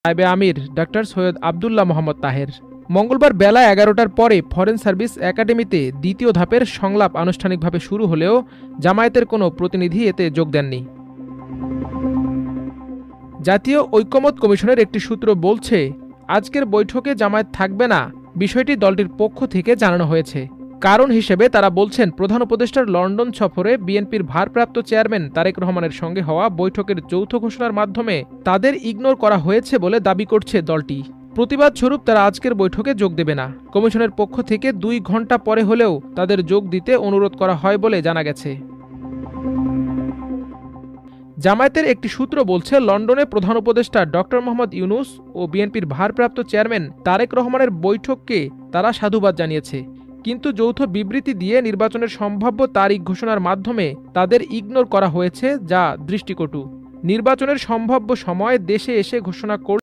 নায়েবে আমির doctor Syed Abdullah Mohammad Taher. মঙ্গলবার বেলা 11টার পরে foreign service একাডেমিতে দ্বিতীয় ধাপের সংলাপ আনুষ্ঠানিকভাবে শুরু হলেও জামায়াতের কোনো প্রতিনিধি এতে যোগ দেননি। জাতীয় ঐকমত্য কমিশনের একটি সূত্র বলছে, আজকের বৈঠকে জামায়াত থাকবে না, বিষয়টি দলটির পক্ষ থেকে জানানো হয়েছে। কারণ হিসেবে তারা বলছেন, প্রধান উপদেষ্টার লন্ডন সফরে বিএনপির ভারপ্রাপ্ত চেয়ারম্যান তারেক রহমানের সঙ্গে হওয়া বৈঠকের যৌথ ঘোষণার মাধ্যমে তাদের ইগনোর করা হয়েছে বলে দাবি করছে দলটি। প্রতিবাদ স্বরূপ তারা আজকের বৈঠকে যোগ দেবে না। কমিশনের পক্ষ থেকে 2 ঘণ্টা পরে হলেও তাদের যোগ দিতে অনুরোধ করা হয় বলে জানা গেছে। জামায়াতের একটি সূত্র বলছে, লন্ডনে প্রধান উপদেষ্টা ডক্টর মোহাম্মদ ইউনূস ও বিএনপির ভারপ্রাপ্ত চেয়ারম্যান তারেক রহমানের বৈঠককে তারা সাধুবাদ জানিয়েছে, কিন্তু যৌথ বিবৃতি দিয়ে নির্বাচনের সম্ভাব্য তারিখ ঘোষণার মাধ্যমে তাদের ইগনোর করা হয়েছে, যা দৃষ্টিকটু। নির্বাচনের সম্ভাব্য সময় দেশে এসে ঘোষণা